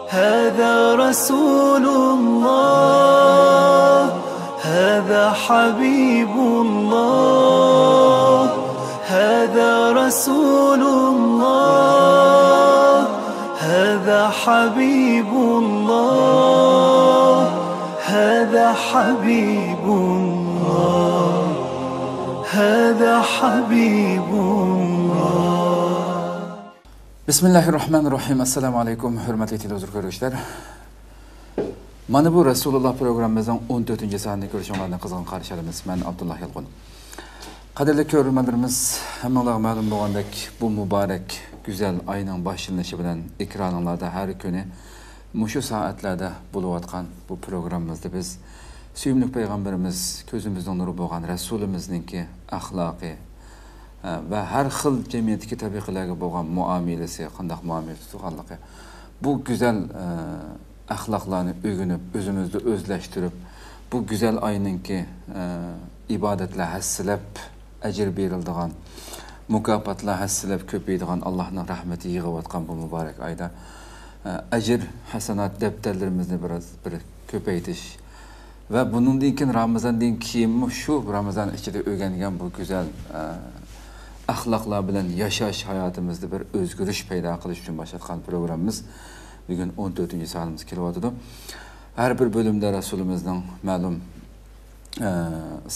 هذا رسول الله هذا حبيب الله هذا رسول الله هذا حبيب الله هذا حبيب الله هذا حبيب الله Bismillahirrahmanirrahim. Assalamu alaykum hurmatli televizor ko'ruvchilar. Mana bu Rasululloh programmamizning 14-sonini ko'rishinglarni qizg'in qarshi olamiz. Men Abdulloh Yalqin. Qadrli ko'ruvchilarimiz, hammalarga ma'lum bo'lgandek, bu muborak, go'zal oyning boshlanishi bilan ekranlarda har kuni mushu soatlarda bo'layotgan bu programmamizda biz suyimli payg'ambarimiz, ko'zimizning nuri bo'lgan Rasulimizningki axloqi va har xil jamiyatdagi tabiqalarga bo'lgan muomalasi, qanday muomala tutganligi, bu go'zal axloqlarni o'rganib, o'zimizni o'zlashtirib, bu go'zal oyninki ibodatlar hassilab ajr beriladigan, mukofotlar hassilab ko'paydigan Allohning rahmati yig'ayotgan bu muborak oyda ajr hasanat daftarlarimizni bir ko'paytirish va bundan keyin Ramazondan keyin shu Ramazon ichida o'rgangan bu go'zal axloqlar bilan yashash hayotimizda bir o'zgarish paydo qilish uchun boshlatgan programmamiz bugun 14-sonimiz kelyapti. Har bir bo'limda Rasulimizning ma'lum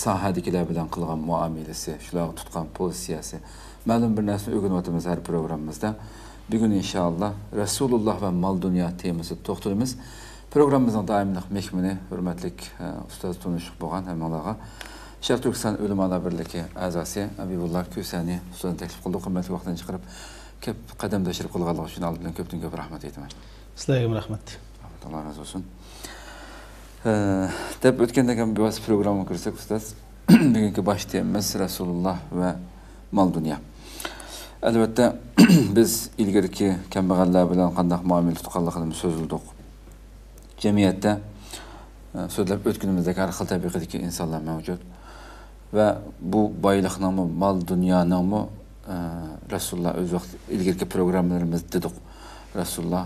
sohadagilar bilan qilgan muomalasi, shular tutgan pozitsiyasi, ma'lum bir narsani o'rganyapmiz har programmamizda. Bugun inshaalloh Rasululloh va mol dunyo temasida to'xtalamiz. Programmamizning doimlik mehmoni hurmatli ustoz Tunushuq bo'lgan hammalarga Sharq Turkiston Ulamolar birligi a'zosi Abibulloh Ko'sani ustozni taklif qildi, qimmatli vaqtdan chiqarib ko'p qadamdoshlik qilganligi uchun oldin ko'p rahmat aytaman. Sizlarga rahmat. Alloh razı olsun. Deb o'tgandagi bu programma ko'rsak ustoz, bugungi bosh temamiz Rasululloh va mol dunyo. Albatta biz ilgariki kambag'allar bilan qanday muomala tutganligini so'zildik. Jamiyatda so'zlab o'tganimizdagi har xil tabiqadagi insonlar mavjud. Ve bu boyliqning mal dunyoning Rasululloh o'z vaqt ilgirki programmalarimiz dedik. Rasululloh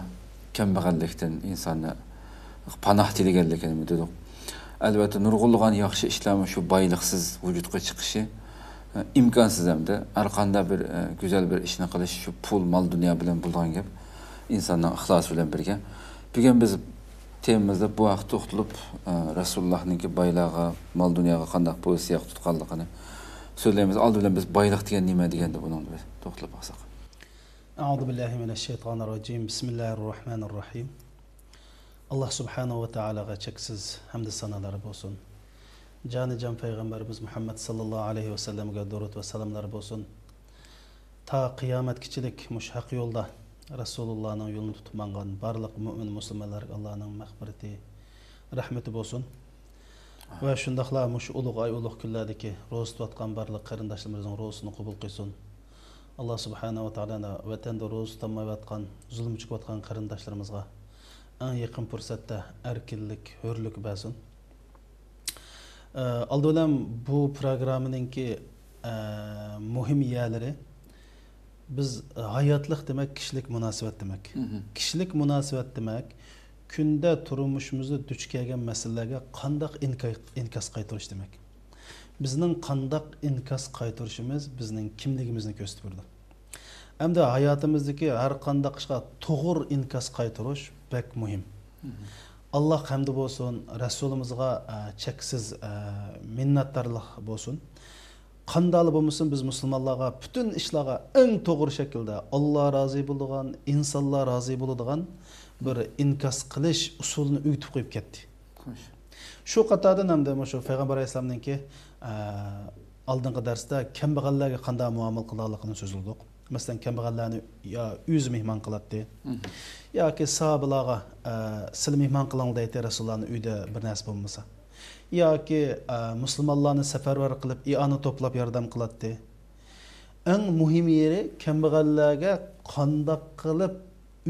kambag'allikdan insonni panoh tilaganligini dedik. Albatta nurg'ulg'an yaxshi ishlarni shu boyliqsiz vujudga chiqishi imkonsiz hamda har qanday bir go'zal bir ishni qilish shu pul, mal dunyo bilan bo'lgan gap insonning ixlosi bilan birga. Bugun biz temamizda bu vaqt to'xtalib Rasulullohning boyligi, mol dunyoga qanday pozitsiya tutganligini so'zlaymiz. Oldin bilan biz boylik degan nima deganda buni to'xtalib olsak. A'udhu billahi minash shaytonir rojim. Bismillahirrohmanirrohim. Alloh subhanahu va taolaga cheksiz hamd sanolar bo'lsin. Jonijon payg'ambarimiz Muhammad sallallohu alayhi va sallamga durud va salomlar bo'lsin. Ta qiyomatgachilik mushaq yo'lda Rasulullohning yo'lini tutib mangan barliq mu'min musulmonlarga Allohning mag'firati, rahmati bo'lsin. Va shundaqla mush ulug' oy, ulug' kunlardagi ro'za tutgan barliq qarindoshlarimizning ro'zasini qabul qilsin. Alloh subhanahu va taolani vatanda ro'za tutmayotgan, zulm chekayotgan qarindoshlarimizga eng yaqin fursatda erkinlik, hurlik bersin. Aldolam bu programmaninki muhim yerlari biz hayotlik demek kişilik münasebet demek. Kişilik münasebet demek künde turmuşumuzu duch kelgan masalalarga qanday inkas qaytarish demek. Bizning qanday inkas qaytarishimiz bizning kimligimizni ko'rsatib turdi. Hamda hayotimizdagi har qanday ishga to'g'ri inkas qaytarish bek muhim. Alloh hamd bo'lsin, Rasulimizga cheksiz minnatdorlik bo'lsin. Qandalı bo'lmasin biz musulmonlarga bütün ishlarga eng to'g'ri shaklda Alloh rozi bo'ladigan, insonlar rozi bo'ladigan bir inkas qilish usulini o'rgatib qo'yib ketdi. Shu qatordan hamda shu payg'ambar alayhisolamninki oldingi darsda kambag'allarga qanday muomala qilaligini so'zladik. Masalan, kambag'allarni yo o'z mehmon qiladi yoki sahobalarga sizlar mehmon qiling deydi Rasulullohning uyida bir narsa bo'lmasa. Yoki musulmonlarni safarbar qilib ioni to'plab yordam qiladi. Eng muhim yeri kambag'allarga qanday qilib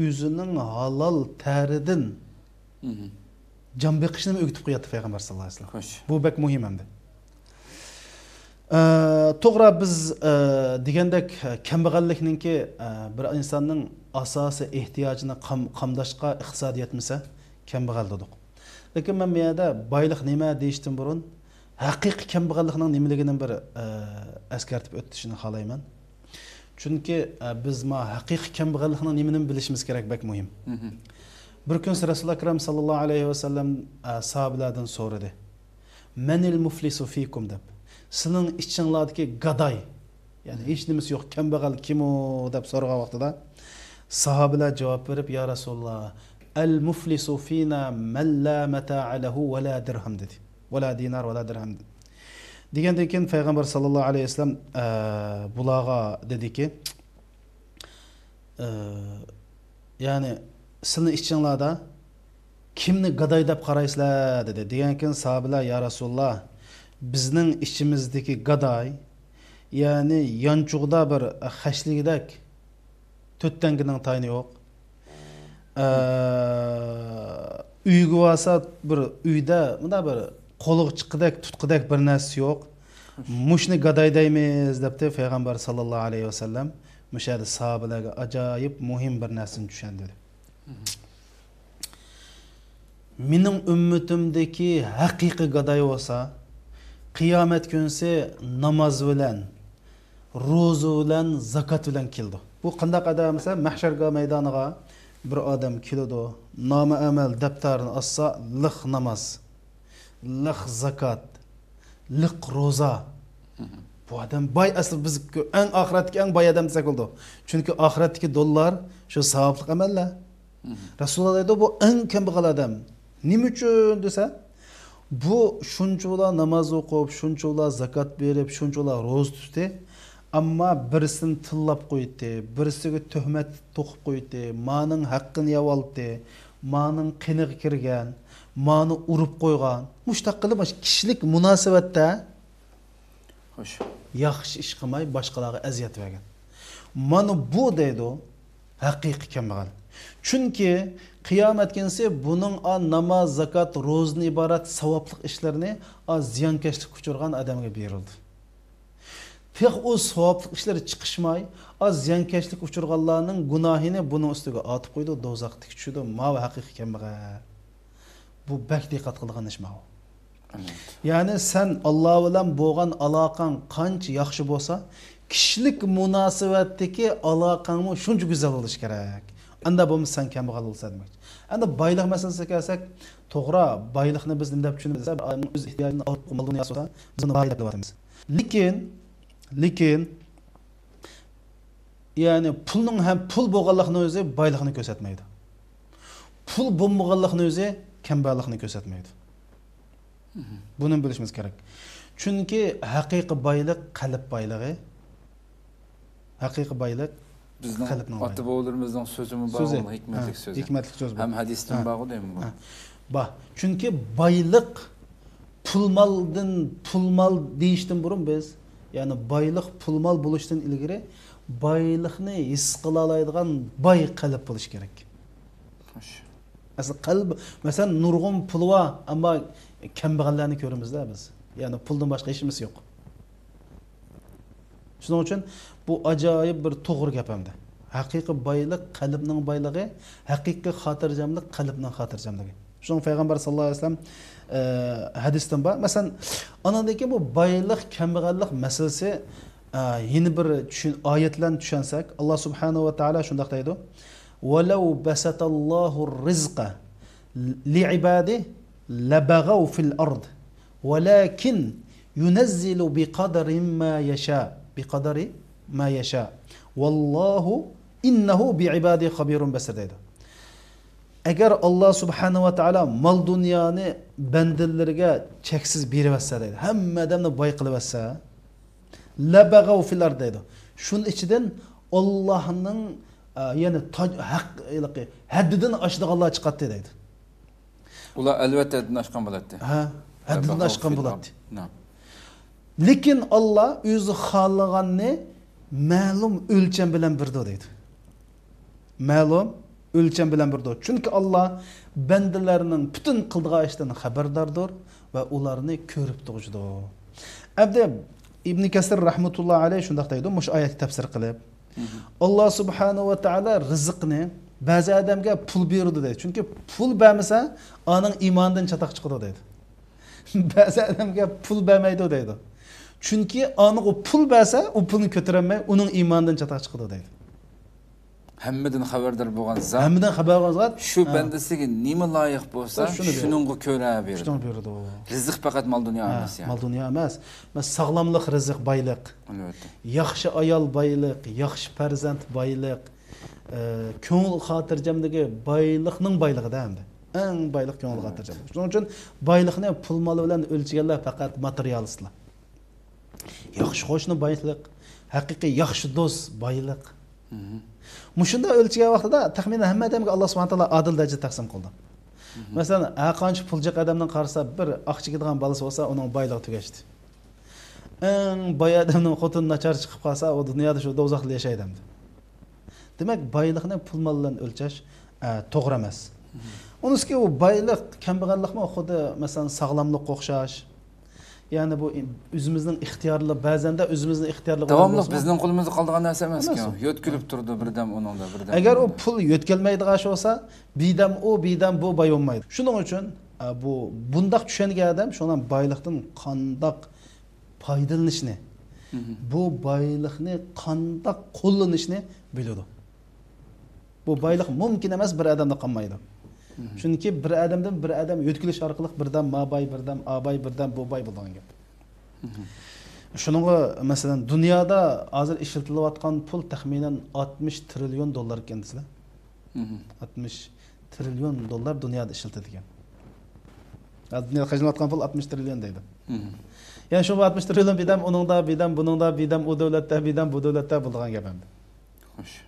o'zining halol ta'ridan jon beqishni o'rgatib qo'yadi payg'ambar sollallohu alayhi vasallam. Bu bek muhim hamda. To'g'ri biz degandek kambag'allikninki bir insonning asosiy ehtiyojini qamdashga iqtisod yetmasa kambag'al dedik. Lekin men bu yerda boylik nima deyishdan burun haqiqiy kambag'allikning nimaligini bir eskartib o'tishni xohlayman. Chunki biz haqiqiy kambag'allikning nimani bilishimiz kerak, bak muhim. Bir kun Rasululloh akram sallallohu alayhi vasallam sahobalardan so'radi. Manil muflisu fikum deb. Sizning ichinglardagi gadoy, ya'ni hech nimasi yo'q kambag'al kim u deb so'ragan vaqtida sahobalar javob berib, ya Rasululloh, al muflisu fina man la mata'a lahu wa la dirham dedi. Va la dinar va la dirham. Degandan keyin payg'ambar sallallohu alayhi vasallam bularga dediki, ya'ni sizning ichinglarda kimni gadoy deb qaraysizlar dedi. Degan keyin sahobalar, ya Rasululloh, bizning ichimizdagi gadoy, ya'ni yanchug'da bir xashligidek to'ttangining tayini yo'q. Uyga olsa bir uyda bunda bir qo'liq chiqidek, tutqidek bir narsa yo'q. Mushni gadoy deymiz debdi payg'ambar sallallohu alayhi vasallam. Mushadi sahobalarga ajoyib muhim bir narsani tushundirdi. Mening ummatimdagi haqiqiy gadoy bo'lsa, qiyomat kunsi namoz bilan, ro'za bilan, zakot bilan keldi. Bu qanday odam bo'lsa, mahsharga maydoniga bir odam keladi, nomi amal daftarini olsa, liq namoz, liq zakot, liq ro'za. Bu odam boy, asli biz eng oxiratdagi eng boy odam desak bo'ldi. Chunki oxiratdagi dollar shu savobli amallar. Rasululloh aytdi, bu eng kambag'al odam. Nima uchun desa, bu shunchalar namoz o'qib, shunchalar zakot berib, shunchalar ro'za tutdi, ammo birisini tillab qo'ydi, birisiga tuhmat to'qib qo'ydi, maning haqqini yeb oldi, maning qiniga kirgan, mani urib qo'ygan. Mushtaq qilib kishilik munosabatda xo'sh, yaxshi ish qilmay boshqalarga aziyat bergan. Mana bu deydi haqiqiy kambag'al. Chunki qiyomat kunsi buning namoz, zakot, ro'zani iborat savobli ishlarni ziyonkashlik uchirgan odamga berildi. Tek o savobli ishlar chiqishmay, ziyonkashlik uchirganlarning gunohini buning ustiga otib qo'ydi, do'zaxga tushdi. Ma haqiqiy kambag'al. Bu bak diqqat qilgan ish ma. Ya'ni sen Alloh bilan bo'lgan aloqang qancha yaxshi bo'lsa, kishilik munosabatdagi aloqangmi shuncha go'zal bo'lishi kerak. Anda bo'lmasa sen kambag'al bo'lsa demak. Endi boylik masalasiga kelsak, to'g'ri, boylikni biz nima deb tushunamiz? O'z ehtiyojini olib qo'ymoqni yasasa, bizni boy deb atamiz. Lekin ya'ni pulning ham pul bo'lganligini o'zi boylikni ko'rsatmaydi. Pul bo'lmaganligini o'zi kambag'allikni ko'rsatmaydi. Buni bilishimiz kerak. Chunki haqiqiy boylik qalb boyligi. Haqiqiy boylik bizning ota-bobolarimizning so'zimi bor, hikmatli so'z. Hikmatli so'z bu. Ham hadisdan bor deymi bu? Bak, chunki boylik pulmal deyishdan burun biz, ya'ni boylik pulmal bo'lishdan ilgari boylikni his qila oladigan boy qalb bo'lish kerak. Xo'sh. Asl qalb, masalan, nurg'un pul va ammo kambag'allarni ko'ramizda biz. Ya'ni puldan boshqa ishimiz yo'q. Shuning uchun bu ajoyib bir to'g'ri gap hamda. Haqiqiy boylik qalbning boyligi, haqiqiy xotirjamlik qalbning xotirjamligi. Shuning payg'ambar sallallohu alayhi vasallam hadisdan bor. Masalan, anadagi bu boylik, kambag'allik masalasi yeni bir oyatlarni tushunsak, Alloh subhanahu va taolo shunday deydi: "Walau basatallohu rizqa li'ibadihi labaghaw fil ard, walakin yunazzilu biqadri ma yasha." Biqadari ma yasha. Wallahu innahu bi'ibadihi xabirun basir deydi. Agar Alloh subhanahu va taolo mol dunyoni bandalariga cheksiz berib olsa deydi, hamma odamni boy qilib olsa, labaghaw fil ard deydi. Shuning ichidan Allohning ya'ni haqqi haddidan oshdiganlar chiqadi deydi. Ular albatta haddidan oshgan bo'ladi. Ha, haddidan oshgan bo'ladi. Lekin Allah o'zi xohlaganni ma'lum o'lcham bilan birdi deydi. Ma'lum o'lcham bilan birdi. Chunki Alloh bandalarining butun qildigan ishdan xabardordir va ularni ko'rib turibdi. Abdi ibn Kasir rahmatullohi alayhi shunday deydi, mush oyatni tafsir qilib. Alloh subhanahu va taolo rizqni ba'zi odamga pul berdi deydi. Chunki pul bermasa, uning iymonidan chataq chiqadi deydi. Ba'zi odamga pul bermaydi deydi. Chunki uning o pul bersa, u pulni ko'tarolmay, uning iymonidan chataq chiqadi deydi. Hammadan xabardor bo'lgan zot. Hammadan xabar olgan zot Shu bandasiga nima loyiq bo'lsa, shuningga ko'ra berdi. Shuni berdi. Rizq faqat mol dunyo emas yani. Mol dunyo emas. Mas sog'lomlik rizq boylik. Albatta. Yaxshi ayol boylik, yaxshi farzand boylik, ko'ngil xotirjamligi boylikning boyligida hamda. Eng boylik ko'ngil xotirjamligi. Shuning uchun boylikni pul mol bilan o'lchaganlar faqat materialistlar. Yaxshi qo'shni boylik, haqiqiy yaxshi do'st boylik. Mushunda o'lchagan vaqtida taxminan hamma odamga Alloh subhanahu va taolo adil darajada taqsim qildi. Masalan, qancha puljiq odamdan qarasa bir oqchigidigan bolasi bo'lsa, uning boyligi tugashdi. Eng boy odamning xotini nachar chiqib qolsa, u dunyoda shu do'zaxda yashaydi hamda. Demak, boylikni pul mol bilan o'lchash to'g'ri emas. Unisi u boylik, kambag'allikmi xuddi masalan sog'lomlik o'xshash. Yani bu o'zimizning ixtiyorli, ba'zanda o'zimizning ixtiyorli davomli bizning qo'limizda qolgan narsa emas-ku. Yo'tkilib turdi birdan uningda birdan. Agar u pul yo'tkalmaydigan bo'lsa, bidam u, bidam bu boy bo'lmaydi. Shuning uchun bu bundaq tushungan odam shundan boylikdan qandoq foydalanishni, bu boylikni qandoq qo'llanishni biladi. Bu boylik mumkin emas bir odamda qolmaydi. Chunki bir odamdan bir odam yo'tkilish orqali birdan mabay, birdan abay, birdan bu boy bo'lgan gap. Shuningga masalan dunyoda hozir ishlatilayotgan pul taxminan 60 trillion dollar ekan desizlar. 60 trillion dollar dunyoda ishlatilgan. Dunyoda qajinayotgan pul 60 trillion deydi. Yani shu 60 trillion bidam uningda, bidam buningda, bidam u davlatda, bidam bu davlatda bo'lgan gap endi. Xo'sh.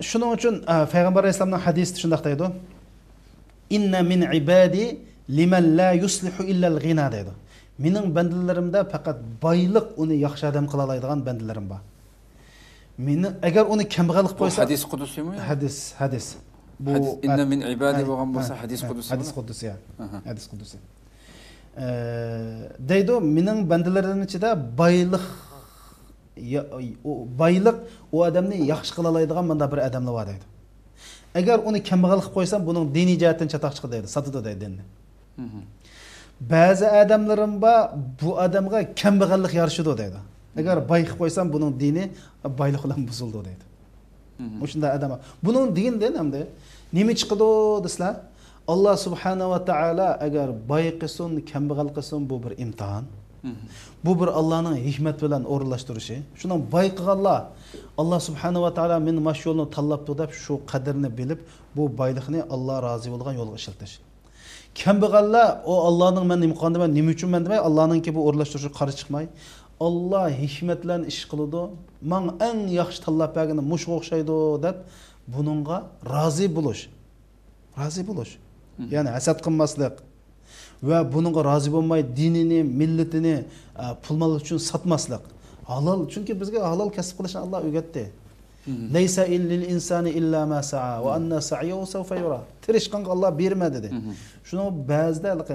Shuning uchun payg'ambar alayhisolamning hadisida shunday deydi. Inna min ibadi liman la yuslihu illa al-ghina deydi. Mening bandalarimda faqat boylik uni yaxshi odam qila oladigan bandalarim bor. Meni agar uni kambag'allik qo'ysa, hadis qudusiymi? Hadis. Bu inna min ibadi bo'lgan bo'lsa hadis qudusi. Hadis qudusi. Hadis qudusi. Deydi, mening bandalarimning ichida boylik u odamni yaxshi qila oladigan menda bir odamlar bor deydi. Agar uni kambag'allik qo'ysam, buning diniy jihatdan chatoq chiqadi deydi, sotadi deydi dinni. Ba'zi odamlarim bor, bu odamga kambag'allik yarashadi deydi. Agar boylik qo'ysam, buning dini boylik bilan buzildi deydi. O'shunda odam. Buning dinidan hamda nima chiqadi desizlar? Alloh subhanahu va taolo agar boy qilsin, kambag'al qilsin, bu bir imtihon. Bu bir Allah'ın hikmet bilen o'rinlashtirishi. Shundan boy qilganlar Alloh subhanahu va taolo men mash yo'lni tanlabdi deb shu qadrini bilib, bu boylikni Alloh rozi bo'lgan yo'lga ishlatish. Kambag'allar o Allohning men nima qildim, nima uchun men demay, Allohninki bu o'rinlashtirishi qarshi chiqmay, Alloh hikmet bilan ish qiladi. Men eng yaxshi tanlab berganim mush o'xshaydi deb buningga rozi bo'lish. Rozi bo'lish. Ya'ni hasad qilmaslik. Ve bununla razı olmayı, dinini, milletini pul mal için satmaslık. Halal, çünkü bizge halal kasıp kılışını Allah öğretti. Leysa illil insani illa ma sa'a ve anna sa'yahu sawfa yura. Tirişkan Allah birme dedi. Şunu bazıda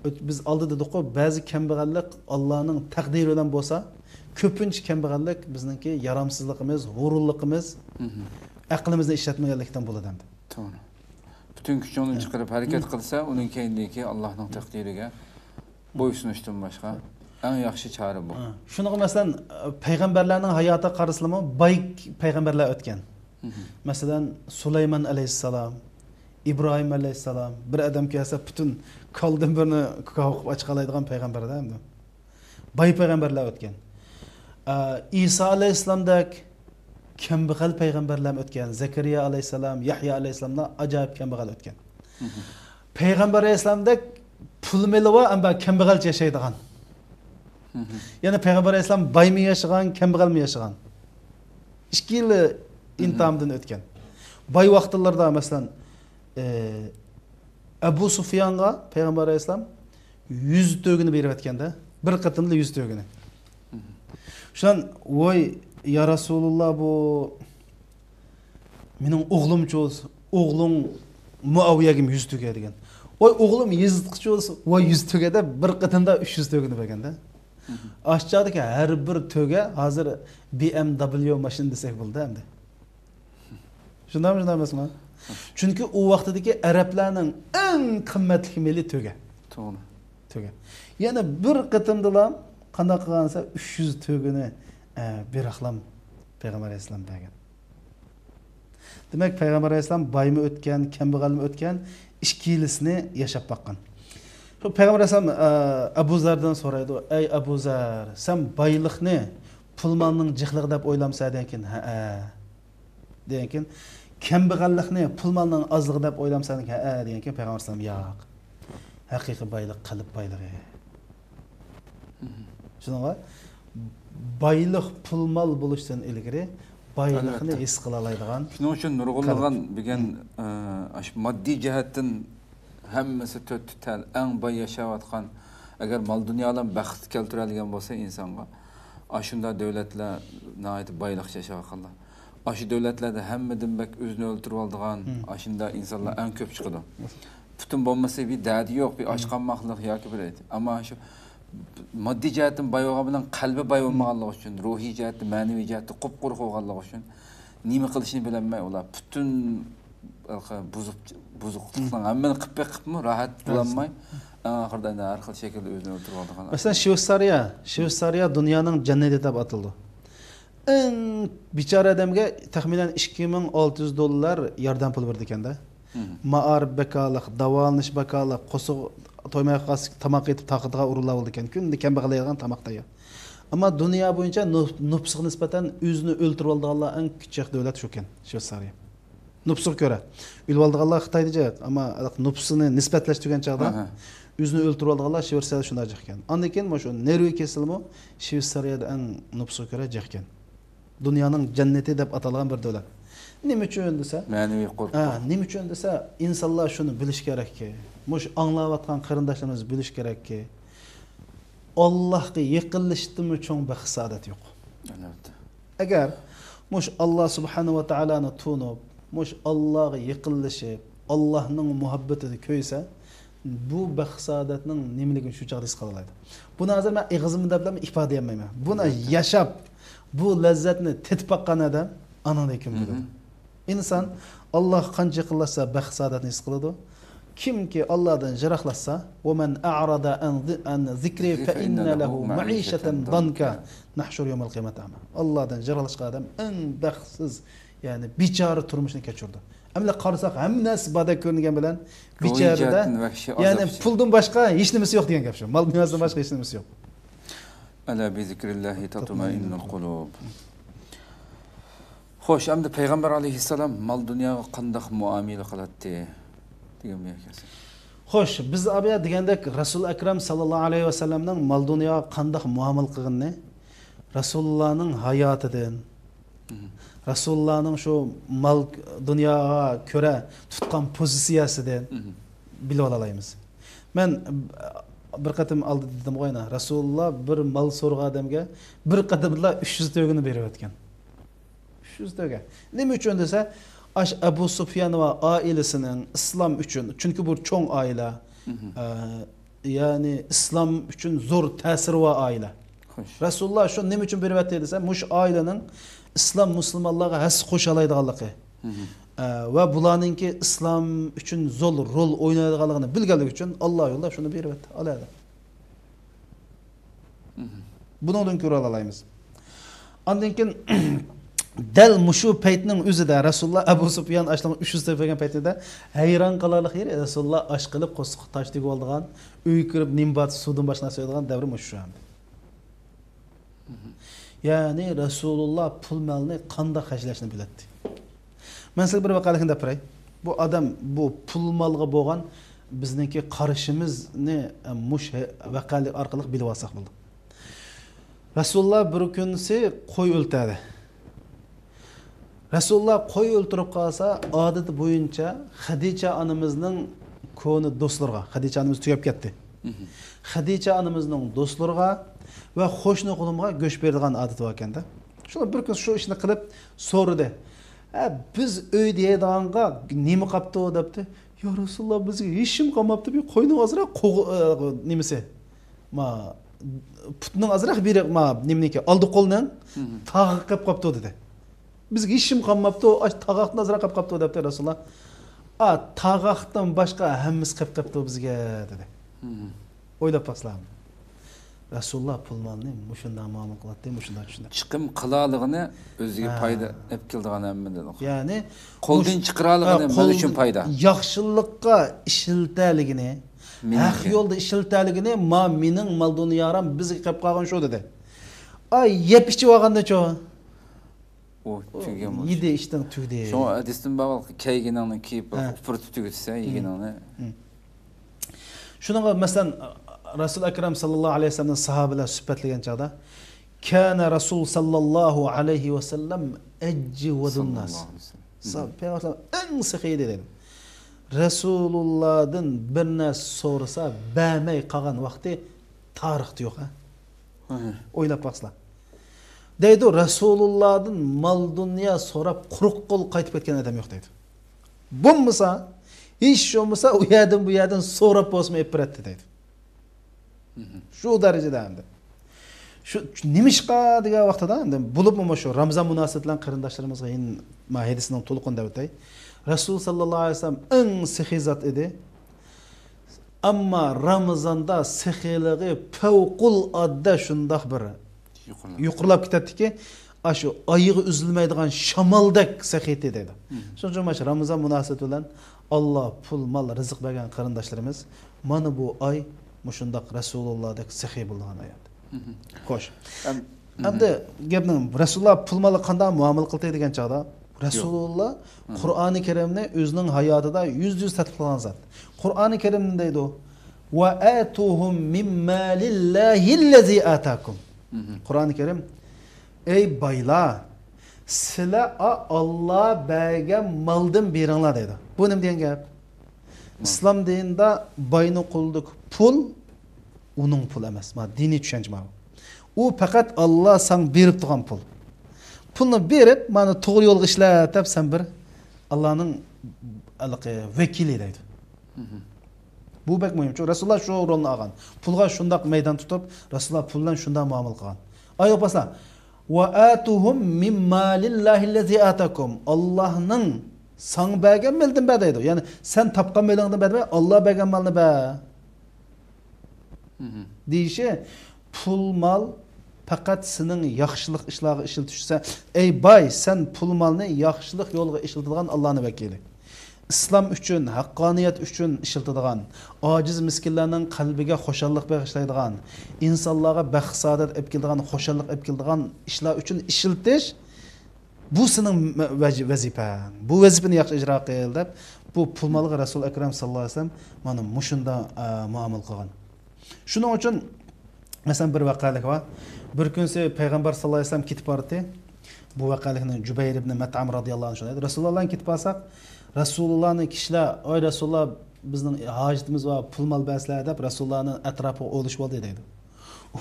biz aldı dedik o bazı kembag'allik Allah'ın takdiri bilan bo'lsa, ko'pincha kembag'allik bizningki yaramsızlığımız, g'ururligimiz, aqlimizni ishlatmaganlikdan bo'ladi. To'g'ri. Bütün küçüğünü çıkarıp hareket kılsa, onun kendindeki Allah'ın takdiriga boysunuşdan başka en yaxşı çare bu. Şunu mesela peygamberlerin hayata qarasılımı bay peygamberler ötken. Mesela Süleyman aleyhisselam, İbrahim aleyhisselam, bir adam kelse bütün kaldım birini kavuk açıqalaydigan peygamberler mi? Bay peygamberler ötken. İsa aleyhisselam'dak kambag'al payg'ambarlar o'tgan. Zakariya alayhisalom, Yahya alayhisalomlar ajoyib kambag'al o'tgan. Payg'ambar alayhisalomda pul meli va amba kambag'al yashaydigan. Ya'ni payg'ambar alayhisalom boymi yashagan, kambag'almi yashagan. Ikki yil intamdan o'tgan. Boy vaqtlarda masalan Abu Sufyonga payg'ambar alayhisalom 100 to'gini berib o'tganda, bir qatimda 100 to'gini. Shundan voy ya Resulullah bu mening o'g'limcho'z, o'g'lim Muaviyagim 100 to'ga degan. Voy o'g'lim Yezidqicho'z, voy 100 to'gada bir qatimda 300 to'gini berganda. Aşağıdaki her bir töge hazır BMW maşin desek buldu hem de. Şundan emasmi? Çünkü o vaqtdagi Arablarning eng qimmatli meli töge. To'g'ri. Töge. Yana bir qitimdilar qanday qilgansa 300 tögini bir aqlam Peygamber Aleyhisselam bergan. Demek Peygamber Aleyhisselam baymi o'tgan, kambag'almi o'tgan, ishkilisini yashab baqqan. Şu Peygamber Aleyhisselam Abu Zar'dan so'raydi, "Ey Abu Zar, sen bayliqni pulmonning jihlig'i deb o'ylamsan?" degan. Ha. Degan. Kambag'allikni pulmonning ozligi deb o'ylamsan? Ha, degan. Peygamber Aleyhisselam yo'q. Haqiqiy bayliq qalb bayligi. Shuningga bayliq pulmol bo'lishdan ilgari bayliqni his qila oladigan. Shuning uchun nurg'unlagan degan moddiy jihatdan hammasi to'tal eng boy yashayotgan agar mol dunyodan baxt keltiradigan bo'lsa insonga ashunda davlatlar nihoyat boylik yashayotganlar. Aşı devletlarda hammadan bak o'zini o'ltirib oldigan ashunda insonlar eng ko'p chiqadi. Butun bo'lmasa bir dadi yo'q, bir ochqanmoqlik yoki bir edi. Ammo shu moddiy jihatdan boy bo'lgan bilan qalbi boy bo'lmaganligi uchun, ruhiy jihatdan, ma'naviy jihatdan qop-quruq bo'lganligi uchun nima qilishni bilolmay ular butun buzuqlikning hammani qilib rahat bo'lolmay oxirida har xil shaklda o'zini o'ltirib oldigan. Masalan, Shveysariya dunyoning jannati deb atildi. En bichara adamga taxminan $2600 yordam pul berdi ekanda. Ma'arif bakaliq, davolanish bakaliq, qo'shiq to'ymay tamoq etib taqdiga urilib oldi ekan. Kunda kambag'allaydigan tamoqda yo'q. Ammo dunyo bo'yicha nufsiga nisbatan o'zini o'ltirib olganlar eng kichik davlat shu ekan, Shveysariya. Nufsiga ko'ra. O'lib olganlar Xitoyda, ammo nufsini nisbatlash degan chog'da o'zini o'ltirib olganlar Shveysariyada shunday ekan. Ondan keyin mana shu nerviy kesilmi Shveysariyada eng nufsiga ko'ra ekan. Dünyanın cenneti deb atalgan bir davlat. Nima uchun desa? Ma'naviy qo'rquv. Nima uchun desa, insonlar shuni bilish kerakki. Mush anglayotgan qarindoshlarimiz bilish kerakki. Allohga yaqinlashishdan cho'ng baxt saodat yo'q. Albatta. Agar mush Alloh subhanahu va taoloni tunib, mush Allohga yaqinlashib, Allohning muhabbatini ko'ysa, bu baxt saodatning nimaligini shu chaqda his qila oladi. Buni hozir men ig'izimda bilan ifoda etmayman. Buni yashab bu lezzatni tetib baqqan adam anadek kim biladi. İnsan Allah qancha qilsa baxt saodatni his qiladi. Kimki Allohdan jiroqlasa, "Va man a'rada an zikri fa inna lahu ma'ishatan danka nahshur yawmal qiyamati ama." Allohdan jiroqlashgan adam eng baxtsiz, ya'ni bichora turmushni kechirdi. Ammo qarasak hammasi bada ko'ringan bilan bichorada, ya'ni puldan boshqa hech nimasi yo'q degan gap shu. Mol dunyodan boshqa hech nimasi yo'q. Ala bi zikrillahi tatma'innul qulub. Xo'sh, endi Payg'ambar alayhissalom mol dunyoga qanday muomala qiladi degan bir ekan. Xo'sh, biz abiya degandek Rasul Akram sallallohu alayhi va sallamning mol dunyoga qanday muomala qilganini Rasulullohning hayotidan, Rasulullohning shu mol dunyoga ko'ra tutgan pozitsiyasidan bilib olaymiz. Men bir qatim aldı dedim qo'yna. Rasululloh bir mol so'rgan odamga bir qatimda 300 togini berib o'tgan. 300 toga. Nima uchun desa, Abu Sufyan va oilasining islom uchun, chunki bu cho'ng oila. Ya'ni islom uchun zo'r ta'sir va oila. Rasululloh shu nima uchun berib o'tdi desa, mush oilaning islom musulmonlarga has qo'shalaydiganligi. Va bularningki islom uchun zo'r rol o'ynaydiganligini bilganligi uchun Alloh yo'lida shuni berib o'tdi. Oladi. Bundan ko'ra olaymiz. Ondan keyin dal mushu paytning o'zida Rasululloh Abu Sufyan ashlan 300 ta bergan paytida hayron qolarlik yeri Rasululloh osh qilib qo'shiq tashdib oldigan, uy kirib nimbat suvdan boshqa narsa yo'digan davr mushu ham. Ya'ni Rasululloh pul malni qanday xarjlashni biladi. Men sizga bir vaqalikni gapiray. Bu odam bu pul malga bo'lgan bizningki qarashimizni mush vaqalik orqali bilib olsak bo'ldi. Rasululloh bir kunsi qo'y o'ltirdi. Rasululloh qo'y o'ltirib qolsa, odati bo'yicha Xadicha onamizning ko'ni do'stlarga, Xadicha onamiz tugab ketdi. Xadicha onamizning do'stlarga va qo'shni qulimga go'sht beradigan odati bor ekanda. Shuni bir kun shu ishni qilib so'radi. Biz uyda yeydiganga nima qapti debdi. "Ya Rasululloh bizga hech kim qolmabdi, bir qo'yni ozroq nimasi? Ma putning azroq beri nimniki oldi qo'lning tag'i qilib qolibdi dedi. Bizga ishim qolmabdi, tag'aqdan azroq qilib qolibdi debdi Rasululloh. Tag'aqdan boshqa hammasi qilib qolibdi bizga dedi. O'ylab baqsam. Rasululloh pul molni mushunday muomala qiladi, mushunday tushunadi. Chiqim qilaligini o'ziga foyda olib keldigan hamma dedi. Ya'ni qo'ldan chiqaraligini men uchun foyda. Yaxshilikqa ishiltaligini, haq yo'lda ishiltaligini mening mol dunyoram bizga qilib qolgan shu dedi. Yeb ichib olganda-cho o tügen var. Yedi işten tügdi. Şu hadisden bağlı keyginanı kiyip fırtı tügütse yeginanı. Şununla mesela Resul Ekrem sallallahu aleyhi ve sellem sahabeler sübhetligen çağda Kana Resul sallallahu aleyhi ve sellem eccidun nas. Peygamber en sıkıydı dedim. Resulullah'dan bir nas sorsa bämey qalgan vakti tarixte yok ha. Oylap baksana. Deydi Resulullah'dan mal dünya sorap quruq qol qaytib ketgan adam yo'q deydi. Bo'lmasa, hech bo'lmasa u yerdan so'rab bo'lsa epratdi deydi. Shu darajada endi. Shu nimishqa degan vaqtida endi bo'libmi shu Ramazon munosabati bilan qarindoshlarimizga endi mahidisining to'liqini deb o'tay. Rasul sallallohu alayhi vasallam eng sehiy zot edi. Ammo Ramazonda sehiligi favqul odda shundoq bir yuqurlab ketadiki, shu oyig'i uzilmaydigan shamoldek sahiyat dedi. Shuning uchun mana Ramazon munosabati bilan Alloh pul, mol, rizq bergan qarindoshlarimiz mana bu oy mushundaq Rasulullah'dek sahiy bo'lgan oyat. Xo'sh. Endi gapning Rasululloh pul molga qanday muomala qildi degan chog'da Rasululloh Qur'oni Karimni o'zining hayotida yüz tatbiqlagan zot. Qur'oni Karimda deydi: "Va atuhum mimma lillahi allazi atakum." Qur'oni Karim ey baylar sizlar Alloh bergan maldan beringlar deydi. Bu nima degan gap? İslam dinida boyni qo'ldik pul uning pul emas. Ma diniy tushuncha bu. U faqat Alloh sen berib turgan pul. Pulni berib, mana to'g'ri yo'lga ishlatib sen bir Allohning vakili deydi. Bu bek muhim. Çünkü Rasululloh shu rolni olgan. Pulga shundoq maydon tutib, Rasululloh puldan shunday muomala qilgan. Ay opaslar. Va atuhum mimma lillahi allazi atakum. Allohning sang bergan maldan ber deydi. Ya'ni sen topgan malingdan berma, Alloh bergan malni ber. Deyişi pul mal faqat sening yaxshilik ishlarga ishiltishsa, ey boy, sen pul malni yaxshilik yo'lga ishiltirgan Allohning vakili. İslam üçün, haqqaniyat üçün işiltadigan, aciz miskinlarning qalbiga xo'shallik bag'ishlaydigan, insonlarga baxt saodat olib keladigan, xo'shallik olib keladigan ishlar üçün ishiltish bu sening vazifang. Bu vazifani yaxshi ijro qil deb bu pul molga Rasul Akram sallallohu alayhi vasallam mana mushunda muomala qilgan. Shuning uchun masalan bir vaqalik bor. Bir kunsi payg'ambar sallallohu alayhi vasallam ketib bordi. Bu vaqalikni Jubayr ibn Mat'am radhiyallohu anhu dedi. Rasulullohdan ketib borsak Rasulullah'ın kişiler, "Oy Rasulullah bizning hojatimiz va pul mol bersizlar" deb Rasulullah'ning atrofiga olishib oldi deydi.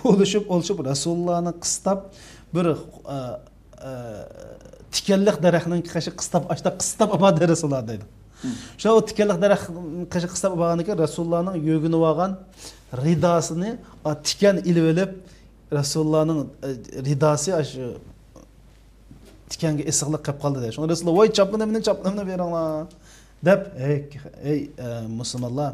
Olishib Rasulullah'ni qistab bir tikanliq daraxtning qishi qistab oladi Rasululloh deydi. Shu tikanliq daraxtning qishi qistab olgandan keyin Rasulullah'ning yo'ginib olgan ridosini tikan ilib olib Rasulullah'ning ridosi shu tikanga issiqlik qilib qoldi deydi. Shunda Rasululloh voy chaplimni beringlar deb ey musulmonlar,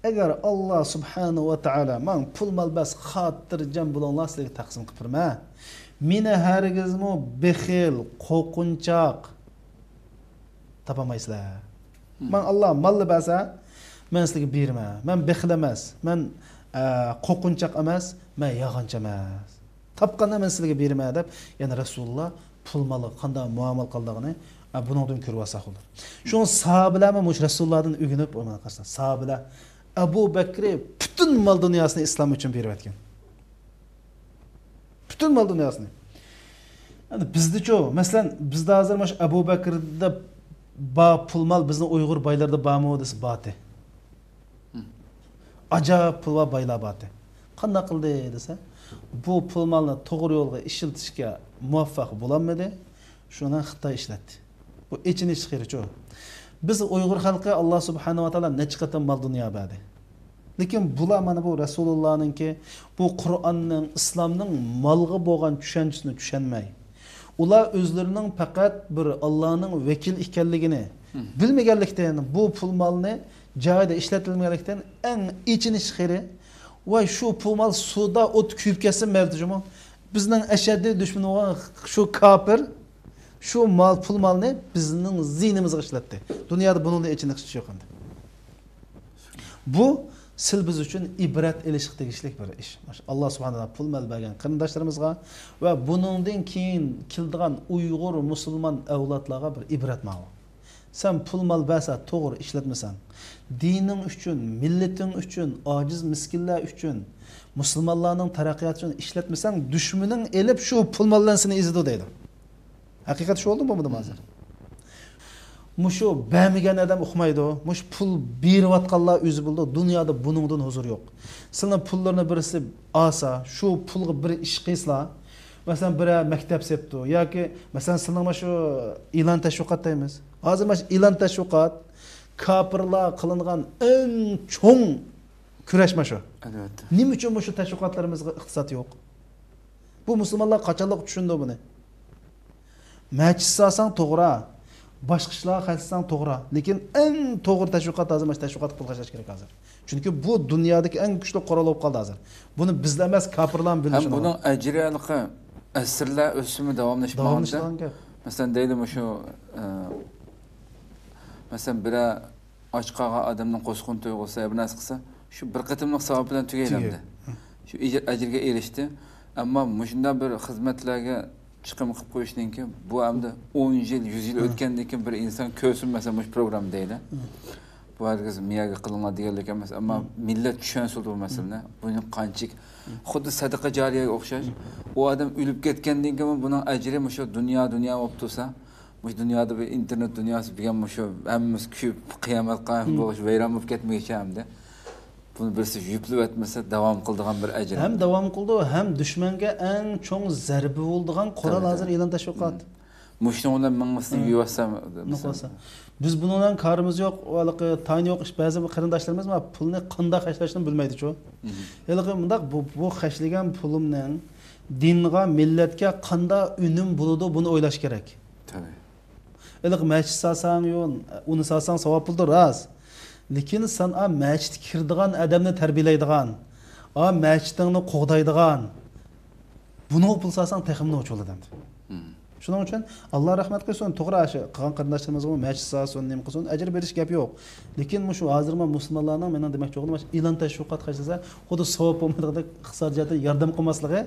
agar Alloh subhanahu va taolo men pul malbas xotirjam bo'linglar sizlarga taqsim qilib berma. Meni hargizmi bexil, qo'rqinchoq topolmaysizlar. Men Alloh malni bersa, men sizlarga berma. Men bexil emas, men qo'rqinchoq emas, men yog'oncha emas. Topqanda men sizlarga berma deb, ya'ni Rasululloh pul malı qanday muomala qilganini buningdan ko'rib olsak bo'ladi. Shuni sahobalarmi mush Rasulullohdan o'rganib olmay qolsa, sahobalar Abu Bakr butun mol dunyosini islom uchun berib o'tgan. Butun mol dunyosini. Endi bizda-chi, masalan, bizda hozir mush Abu Bakrda ba pul mal bizning Uyg'ur boylarda bormi desa boti. Ajoyib pul va boylar boti. Qanday qildi desa, bu pul malni to'g'ri yo'lga ishiltishga muvaffaq bo'lolmadi. Shuni Xitoy ishlatdi. Bu ichinish xirichi. Biz Uyg'ur xalqi Alloh subhanahu va taolo necha qatam mol dunyo berdi. Lekin bular mana bu Rasulullah'ningki, bu Qur'onning, islomning malg'i bo'lgan tushanchisini tushunmay. Ular o'zlarining faqat bir Allohning vakil ekanligini bilmaganlikdan bu pul molni joyida ishlatilmaganlikdan eng ichinish xiri va shu pul mol suvda o't kuyib ketsa mavjudmi? Bizning ashaddiy dushmanimiz shu kafir shu pul molni bizning ziynimizga ishlatdi. Dunyoda buning ichini hech yo'q endi. Bu sil biz uchun ibrat elish tegishlik bir ish. Alloh subhanahu va taolo pul mol bergan qarindoshlarimizga va buningdan keyin keldigan Uyg'ur musulmon avlodlarga bir ibrat ma'lum. Sen pul mol bersa to'g'ri ishlatmasan, dining uchun, millating uchun, ojiz miskinlar uchun, musulmonlarning taraqqiyoti uchun ishlatmasang, dushmaning elib shu pul moldan seni izidi deydi. Haqiqat shu bo'ldimi bu hozir? Mushu bermagan adam uqmaydi. Mush pul berayotganlar o'zi bo'ldi. Dunyoda buningdan huzur yo'q. Sizlar pullarni birisi olsa, shu pulga bir ish qilsizlar, masalan bir maktab sepdi yoki masalan sizlar mana shu e'lon tashviqot deymiz. Hozir mana shu e'lon tashviqot kafirlar qilingan eng cho'ng kurash mana shu. Albatta. Nima uchun bu shu tashviqotlarimizga iqtisod yo'q? Bu musulmonlar qachonlik tushundi buni? Majlis olsang to'g'ri, boshqa ishlarga qilsang to'g'ri, lekin eng to'g'ri tashviqot hozir mana tashviqot qilib qashlash kerak hozir. Chunki bu dunyodagi eng kuchli qurol bo'lib qoldi hozir. Buni bizlar emas, kafirlar bilishi. Ham buning ajriyaligi asrlar o'simi davomlashmoqda. Masalan deydim shu masalan bir och qolgan odamning qo'shqin tuyg'usi bir narsa qilsa, shu bir qatimliq savob bilan tugaylamdi. Shu ajrga erishdi. Ammo shunday bir xizmatlarga chiqim qilib qo'yishdan keyin bu hamda 10 yil, 100 yil o'tgandan keyin bir inson ko'rsin bu program deydi. Bu hargiz miyaga qilingan deganlik emas, ammo millat tushunsin bu masalani. Buning qanchalik xuddi sadaqa jariyaga o'xshash. U odam o'lib ketgandan keyin buning ajri shu dunyo bo'lib tursa, bu dunyoda bir internet dunyosi degan shu hammamiz kuyib qiyomat qoyim bo'lish vayron bo'lib ketmaycha hamda. Buni birisi yuplab etmasa davom qildigan bir ajr. Ham davom qildi, ham dushmanga eng cho'ng zarba bo'ldigan qurol hozir e'lon tashviqot. Mushnolar mingisini yuvatsam. Biz bundan karimiz yo'q, valiqi tayini yo'q ish ba'zi qarindoshlarimiz mana pulni qanday xashlashni bilmaydi-ku. Ya'ni bundaq bu xashlagan pulimning dinga, millatga qanday unum bo'ladi, buni o'ylash kerak. Tabii. Ya'ni masjid salsang yo'q, uni salsang savob puldir rost. Lekin sen masjidga kirdigan odamni tarbiyalaydigan, masjidingni qo'g'daydigan, buni pul salsang texmni o'chiladi. Shuning uchun Alloh rahmat qilsin, to'g'ri shu qilgan qarindoshlarimizga masjid salsin, nima qilsin, ajr berish gap yo'q. Lekin shu hozirma musulmonlarning men demoqchi bo'lganim, e'lon tashviqot qilsa, xuddi savob bo'lmaydigan iqtisodiyotga yordam qilmasligi,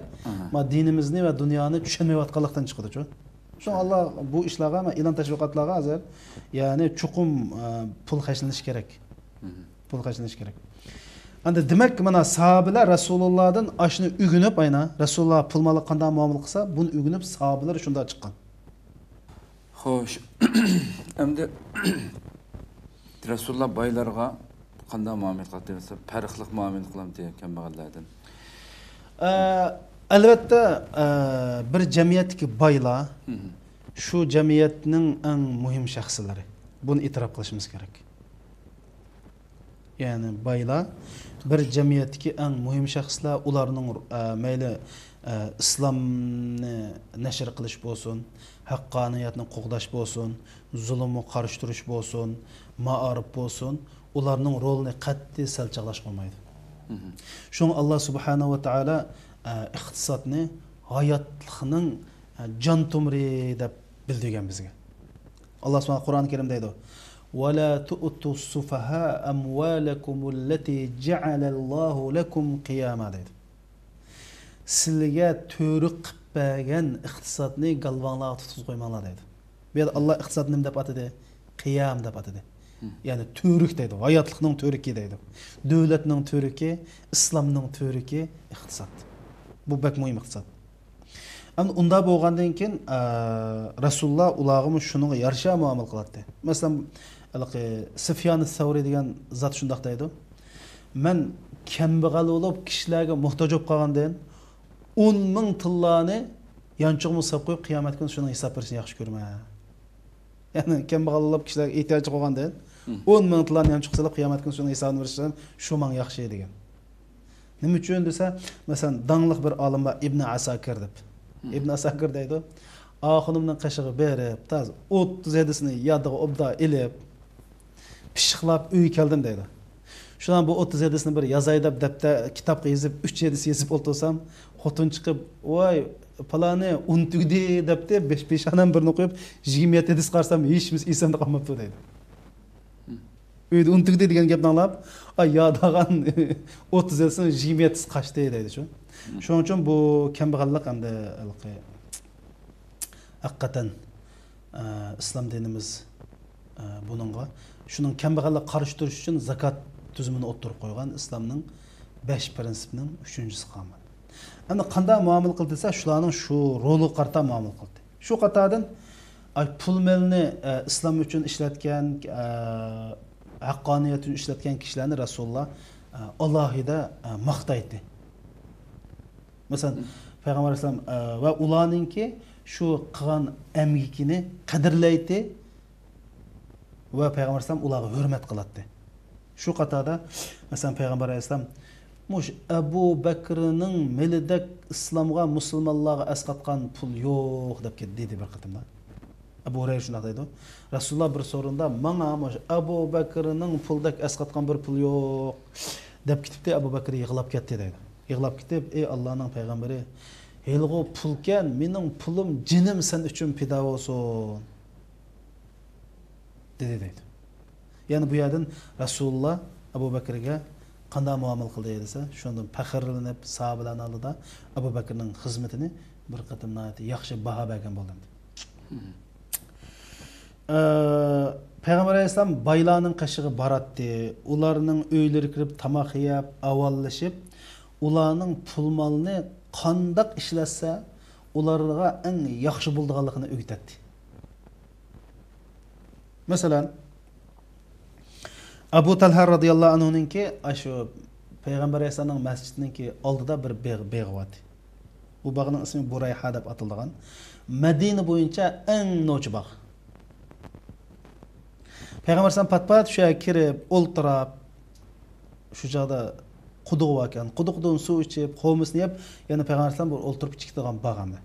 dinimizni va dunyoni tushunmayotganlikdan chiqadi-ku. Shu Allah bu ishlarga, e'lon tashviqotlarga hozir, ya'ni chuqum pul xarjlanish kerak. Pul xarjlanish kerak. Endi demak, mana sahobalar Rasulullohdan ashni o'rganib, ayna Rasululloh pul molga qanday muomala qilsa, buni o'rganib sahobalar shunda chiqqan. Xo'sh. Endi Rasululloh boylarga qanday muomala qildi desa, farqli muomala qilam degan kambag'allardan. Albatta, bir jamiyatdagi boylar shu jamiyatning eng muhim shaxslari. Buni e'tirof qilishimiz kerak. Ya'ni boylar bir jamiyatdagi eng muhim shaxslar, ularning mayli islomni nashr qilish bo'lsin, haqqoniyatni qo'g'dash bo'lsin, zulmni qarshi turish bo'lsin, ma'arif bo'lsin, ularning rolini qat'iy salchaqlash qolmaydi. Shunga Alloh subhanahu va taolo iqtisodni hayotlikning jon tomiri deb bildirgan bizga. Alloh subhanahu Qur'oni Karimda deydi: ولا تؤتوا السفهاء أموالكم التي جعل الله لكم قياما deydi. Sizlarga to'riq qilib bergan iqtisodni galvonlarga tutib qo'ymanglar deydi. Bu yerda Alloh iqtisodni nima deb atadi? Qiyam deb atadi. Ya'ni to'riq deydi, hayotlikning to'riki deydi. Davlatning to'riki, islomning to'riki iqtisod. Bu bak muhim iqtisod. Ama unda bo'lgandan keyin Rasululloh ularga shunga yarasha muomala qiladi. Masalan, Sufyan as-Savri degan zot shunday deydi. Men kambag'al bo'lib kishilarga muhtoj bo'lib qolgandan 10 ming tillani yanchig'imga solib qo'yib qiyomat kuni shuni hisob berishni yaxshi ko'raman. Ya'ni kambag'al bo'lib kishilarga ehtiyoji qolgandan 10 ming tillarni ham chiqsalar qiyomat kuni shuni hisobini berishsam, shu men yaxshi degan. Nima uchun desa, masalan, dangliq bir olim bor Ibn Asakir deb. Ibn Asakir deydi, oxunimning qashig'i berib, taz 37 ni yodiga obda ilib, pishiqlab uy keldim deydi. Şuan bu 37 ni bir yazay deb daftar kitobga yozib 3-7 yozib o'ltirsam, xotin chiqib, "Voy, palani untugdi" debdi, 5 peshonam birini qo'yib 27 dis qarsam, hech kim esimda qolmabdi deydi. Uyda untugdi degan gapni anglab, "Ay, yadagan 37 ni 27 qaçtı" deydi shu. Shuning uchun bu kambag'allik hamda haqiqatan islom dinimiz buningga shuning kambag'allik qarshi turish uchun zakot tuzumini o'ttirib qo'ygan islomning 5 prinsipining 3-chisi qolgan. Endi qanday muomala qildi desa, shularning shu roli qarta muomala qildi. Shu qatordan pul melni islom uchun ishlatgan, haqqoniyat uchun ishlatgan kishilarni Rasululloh alohida maqtaydi. Masalan, Payg'ambar alayhisalom va ularningki shu qilgan emgikini qadrlaydi va Payg'ambar alayhisalom ularga hurmat qiladi. Shu qatorda masalan Payg'ambar alayhisalom mush Abu Bakrning milidak islomga musulmonlarga asqatgan pul yo'q deb dedi bir qatimda. Abu Hurayra shunday dedi. Rasululloh bir so'rinda "Menga mush Abu Bakrning puldak asqatgan bir pul yo'q" deb ketibdi. Abu Bakr yig'lab ketdi dedi. Yig'lab ketib, "Ey Allohning payg'ambari, helg'u pulkan, mening pulim jinim sen uchun fido bo'lsin" dedi. Yani bu yerdan Rasululloh Abu Bakrga qanday muomala qildi desa, shundan faxrlanib, sahobalarning oldida Abu Bakrning xizmatini bir qatimda yaxshi baho bergan bo'ldi. Payg'ambar alayhisalom baylarning qashig'i baratdi, ularning uylariga kirib tamoq yeb, avallashib, ularning pul molini qandoq ishlatsa, ularga eng yaxshi bo'lganligini o'rgatdi. Masalan, Abu Talha radhiyallohu anhuninki shu Payg'ambar alayhisalomning masjidiningki oldida bir bog' bor. Bu bog'ning ismi Burayha deb atalgan. Madina bo'yicha eng no'ch bog'. Payg'ambar alayhisalom pat-pat shu yerga kirib, o'ltirib, shu joyda quduq bor ekan. Quduqdan suv ichib, xo'misni yeb, yana Payg'ambar alayhisalom bir o'ltirib chiqadigan bog'amda.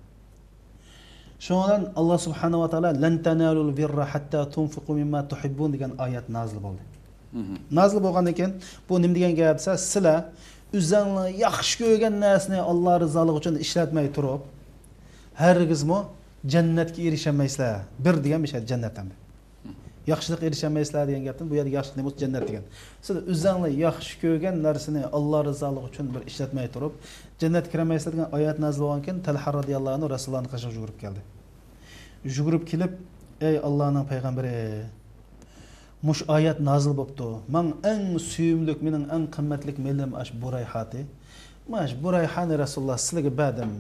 Shundan Alloh subhanahu va taolo "Lan tanalul birra hatta tunfiqu mimma tuhibbun" degan oyat nozil bo'ldi. Nazil bo'lgandan keyin bu nima degan gap desa, sizlar o'zingizlar yaxshi ko'rgan narsani Alloh rizoligi uchun ishlatmay turib, hargizmi jannatga erishamaysilar. Bir degan bir şey jannatdan. Yaxshilik erishamaysilar degan gapdan bu yerda yaxshilik nima jannat degan. Sizlar o'zingizlar yaxshi ko'rgan narsani Alloh rizoligi uchun bir ishlatmay turib, jannatga kiramaysizlar degan oyat nazil bo'lgan keyin Talha radhiyallohu anhu Rasulullohning qashiga yugurib keldi. Yugurib kelib, "Ey Allohning payg'ambari, mush ayet nazil bo'pti. Men eng suyumlik, mening eng qimmatlik melim ash Burayhati. Mash Burayhani Rasululloh sizlarga berdim.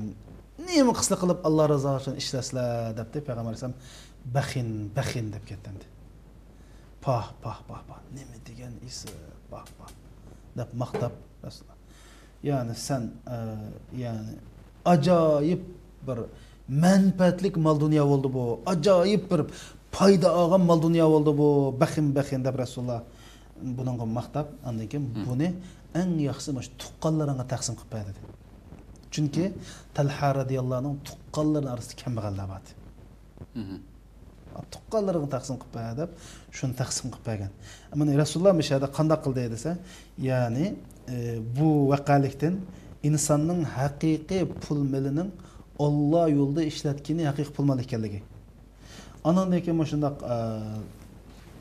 Nima qisli qilib Alloh rizoligi uchun ishlasizlar" debdi. Payg'ambar alayhisalom baxin deb ketdi. Pah. Nima degan isi? Pah. deb maqtab Rasululloh. Yani sen yani ajoyib bir manfaatlik mal dunyo bo'ldi bu. Ajoyib bir payda olgan mal dunyo bo'ldi bu. Baxin deb Rasululloh buningga maqtab, undan keyin buni eng yaxshi mana shu tuqqanlarga taqsim qilib berdi. Chunki Talha radhiyallohu anhu tuqqanlar orasida kambag'allar bor. Tuqqanlarga taqsim qilib berdi, shuni taqsim qilib bergan. Mana Rasululloh mishada qanday qildi desa, ya'ni bu vaqalikdan insonning haqiqiy pul milining Alloh yo'lida ishlatgani haqiqiy pul mal ekanligi. Anandan keyin mana shunday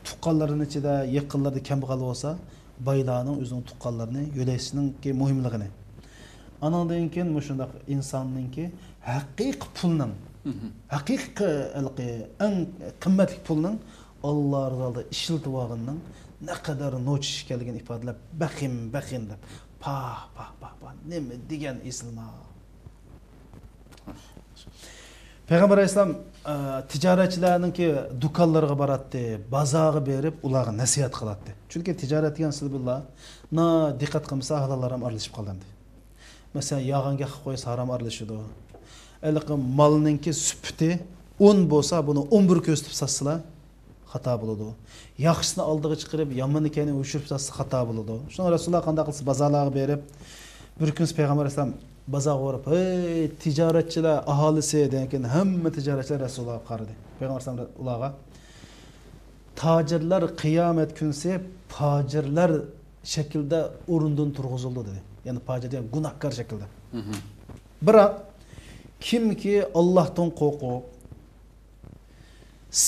tuqqanlarning ichida yaqinlarda kambag'al bo'lsa, baylarning o'zining tuqqanlarini yo'layishning muhimligini. Anandan keyin mana shunday insonningki haqiqiy pulning haqiqiy eng qimmatli pulning Alloh rizolida ishlatib olganning ne kadar no'ch ekanligini ifodalab baxin deb pa nima degan islima. Payg'ambar alayhisalom tijoratchilarningki do'konlarga boradi, bozorga berib, ularga nasihat qiladi. Chunki tijorat degan silbillah, na diqqat qilmasa halollar ham aralashib qoladi. Masalan, yog'anga qilib qo'ysa harom aralashadi. Malningki sufti 10 bo'lsa, buni 11 ko'rsatib satsalar xato bo'ladi. Yaxshisini oldiga chiqarib, yomon ekanini o'chirib tashlasa xato bo'ladi. Shuni Rasululloh qanday qilsa bozorlarga berib, bir kun payg'ambar alayhisalom bozorga borib, "Ey tijoratchilar aholisi" degan hamma tijoratchilar Rasulullohga qaradi. Payg'ambar alayhisalom ularga tojirlar qiyomat kunsi fojirlar shaklda o'rindan turg'izildi dedi. Ya'ni fojir degan gunohkor shaklda. Biroq kimki Allohdan qo'rqib,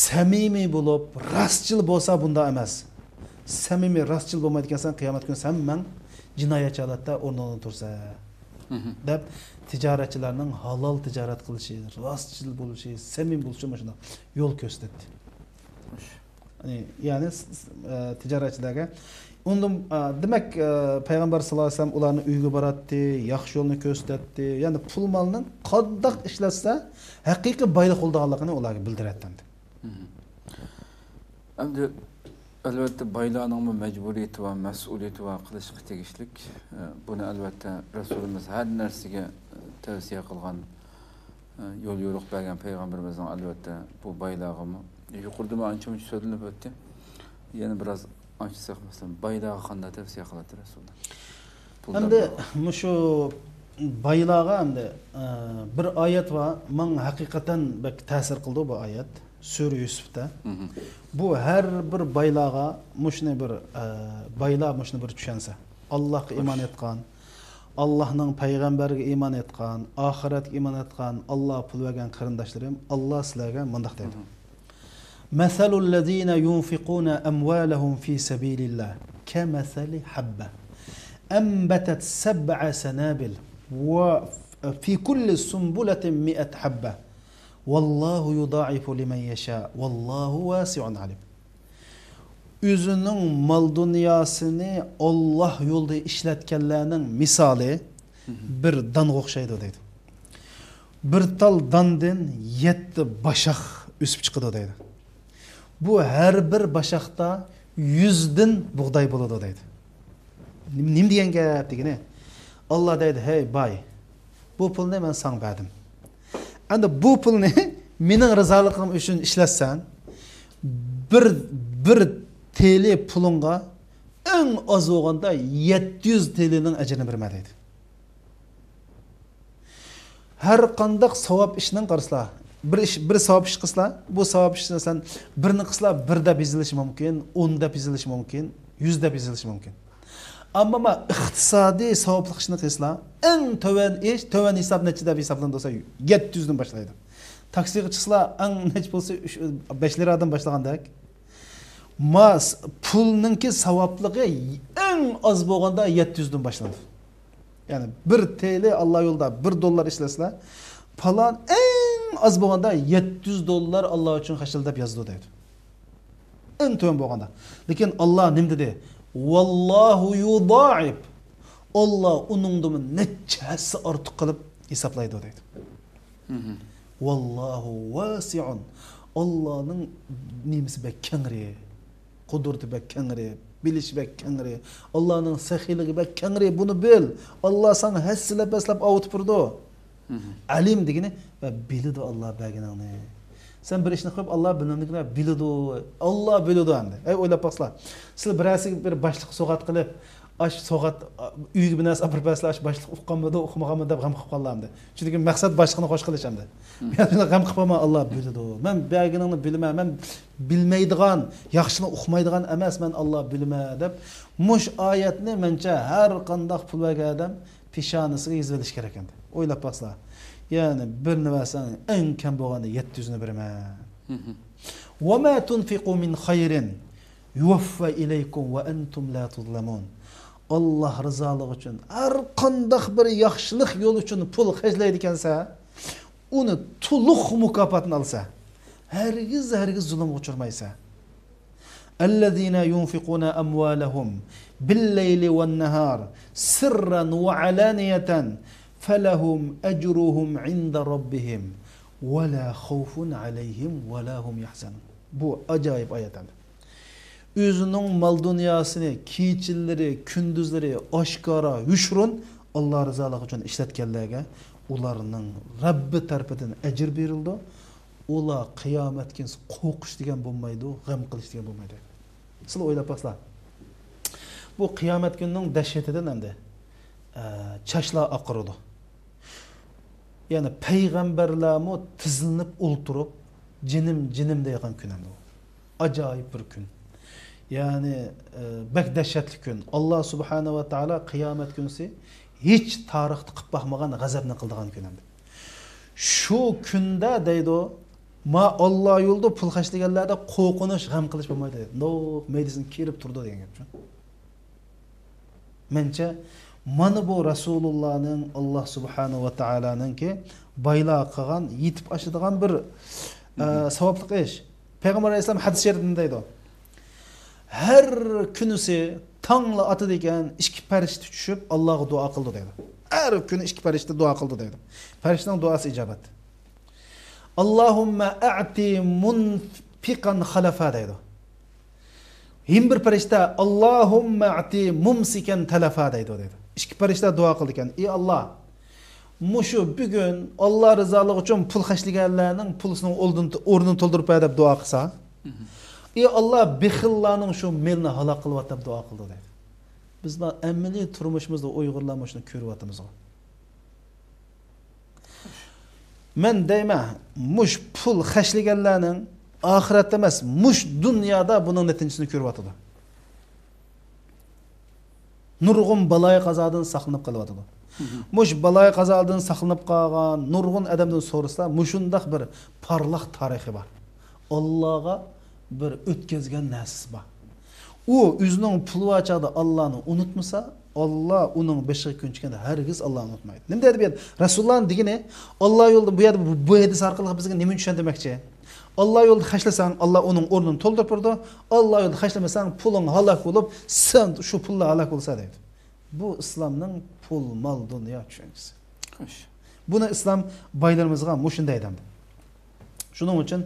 samimiy bo'lib, rostchil bo'lsa bunda emas. Samimiy, rostchil bo'lmaydigansan qiyomat kuni hamman jinoyatchi holatda o'rnidan tursa deb tijoratchilarning halol tijorat qilishi, rostchil bo'lishi, samimiy bo'lishi mana shunday yo'l ko'rsatdi. Ya'ni tijoratchilarga undan demak payg'ambar sollallohu alayhi vasallam ularni uyga boratdi, yaxshi yo'lni ko'rsatdi. Ya'ni pul molni qandoq ishlatsa haqiqiy boylik bo'lganligini ularga bildiradi. Endi albatta boylarning majburiyati va mas'uliyati va qilishga tegishlik. Buni albatta Rasulimiz har narsaga tavsiya qilgan, yo'l yo'riq bergan payg'ambarimizning albatta bu boylarga yuqorida ancha-muncha so'zlanib o'tdi. Yana biroz ochsak masalan boylarga qanday tavsiya qiladi Rasululloh? Endi shu boylarga endi bir oyat va men haqiqatan bak ta'sir qildi bu oyat. Sura Yusufda. Bu har bir boylarga mushni bir boylar mushni bir tushunsa. Allohga iymon etgan, Allohning payg'ambariga iymon etgan, oxiratga iymon etgan, Alloh pul bergan qarindoshlarim, Alloh sizlarga mundaq deydi. Masalul ladzina yunfiquna amwalahum fi sabilillah kamathali habba anbatat sab'a sanabil wa fi kulli sunbulatin 100 habba. Vallahu yudaifu limen yasha. Vallahu vasi'un alim. Özünün mal dünyasını Allah yolda işletkenlerinin misali bir danga o'xshaydi deydi. Bir tal dandan 7 başaq o'sib chiqadi deydi. Bu her bir başaqda 100 din buğday bo'ladi deydi. Nim degan gap degani? Allah deydi, "Hey bay, bu pulni men sana berdim. Endi bu pulni mening rizoliqim uchun ishlatsan, bir TL pulunga eng az bo'lganda 700 TL ning ajrini berma deydi. Har qanday savob ishning qaraslar, bir savob ish qilsa, bu savob ishni sen birini qilsa, birda bezilishi mumkin, 10 da bezilishi mumkin, 100 da bezilishi mumkin. Amma iqtisodiy savobli ishni qilsa, eng tovan hisob nechida hisoblansa 700 dan boshlaydi. Taksiga chiqsa, eng nech bo'lsa 5 liradan boshlagandek. Mas pulninki savobligi eng az bo'lganda 700 dan boshlanadi. Ya'ni 1 TL Alloh yo'lda 1 dollar ishlasa, falan eng az bo'lganda 700 dollar Alloh uchun xashildab yozdi deydi. Eng to'g'ri bo'lganda. Lekin Alloh nim dedi? Vallahu yudaib. Allah uningdan nechasi ortiq qilib hisoblaydi deydi. Vallahu vasi'un. Allah'ning nimasi bek kengri, qudrati bek kengri, bilishi bek kengri, Allah'ning sahiyligi bek kengri, bunu bil. Allah sana hassilab aslab avutib turdi. Alim degani va biladi Allah berganini. Sen bir ishni qilib Allah bilganligini biladi. Allah biladi endi. Ey o'ylab baqsizlar. Siz birasiga bir boshliq so'g'at qilib, ash so'g'at uyga binas apirpaslash boshliq uqqanmidi, uqmaganmidi deb g'am qilib qollamdi. Chunki maqsad boshliqni xo'sh qilishimdi. Men g'am qilib qolma, Allah biladi. Men berganingni bilmayman, men bilmaydigan, yaxshini uqmaydigan emas, men Allah bilma deb mush oyatni mencha har qanday pul bergan odam peshonasiga yozib olish kerak endi. O'ylab baqsizlar. Yani bir nevasan en kam bo'lganda 700 ni berma. Wa ma tunfiqu min khayrin yuwaffa ilaykum wa antum la tuzlamun. Allah rizoligi uchun har qanday bir yaxshilik yo'l uchun pul xarjlaydi ekansa, uni to'liq mukofotini olsa, hargiz zulmga uchirmaysa. Allazina yunfiquna amwalahum bil-layli wan-nahar sirran wa alaniyatan فلهم أجرهم عند ربهم ولا خوف عليهم ولا هم يحزنون. Bu acayip ayet. Özünün mal dünyasını, keyçilleri, kündüzleri aşkara, yuşrun Allah rızalығы için işletkenlerge onlarının Rabbi tarafından ecir verildi. ular qiyomat kuni qo'rqish degan bo'lmaydi, g'am qilish degan bo'lmaydi. Sizlar o'ylab boqsanglar. Bu qiyomat kunining dahshatidan hamda chashlar oqiradi. Ya'ni payg'ambarlarmo tizilib o'ltirib, jinim degan kun hamda. Ajoyib bir kun. Ya'ni bak dahshatli kun. Alloh subhanahu va taolo qiyomat kunisi hech tarixda qilib baxmagan g'azabni qildigan kun hamda. Shu kunda deydi, ma Alloh yo'lda pul xashlaganlarda qo'rqinish, g'am qilish bo'lmaydi. No, medicine kelib turdi degan gap. Mencha mana bu Rasulullohning Alloh subhanahu va taoloninki baylar qilgan, yetib oshadigan bir savobli ish. Payg'ambar alayhisalom hadis sharifida deydi. Her kunisi tongla atadi ekan, ikki farishta tushib Allohga duo qildi deydi. Her kuni ikki farishta duo qildi deydi. Farishtaning duosi ijobat. Allahumma a'ti munfiqan khalafa deydi. Hem bir farishta Allahumma a'ti mumsikan talafa deydi. İki farishta duo qildi ekan. Ey Alloh, mushu bugun Alloh rizoligi uchun pul xashlaganlarning pulisining o'rnini to'ldirib ber deb duo qilsa, ey Alloh, bexillarning shu melni halok qilib deb duo qildi deydi. Bizlar amaliy turmushimizda Uyg'urlar shuni ko'ryapmiz. Men deyman, mush pul xashlaganlarning oxiratda emas, mush dunyoda buning natijasini ko'ryapti. Nurg'un balay qazodan saqlanib qolyapti. Mush balay qazodan saqlanib qolgan nurg'un odamdan so'rasa, mushundaq bir parlaq tarixi bor. Allohga bir o'tkazgan narsasi bor. U o'zining puli ochada Allohni unutmasa, Alloh uning beshiga kun chiqganda hargiz Allohni unutmaydi. Nima dedi bu? Rasululloh degani Alloh yo'lida bu yerda bu hadis orqali bizga nima tushuntirmoqchi? Alloh yo'lida xashlasang, Alloh uning o'rnini to'ldirib turdi. Alloh yo'lida xashlamasang, puling halok bo'lib, sen shu pullar halok bo'lsa deydi. Bu islomning pul, mol, dunyo tushunchasi. Xo'sh. Buni islom boylarimizga mushunday deydi. Shuning uchun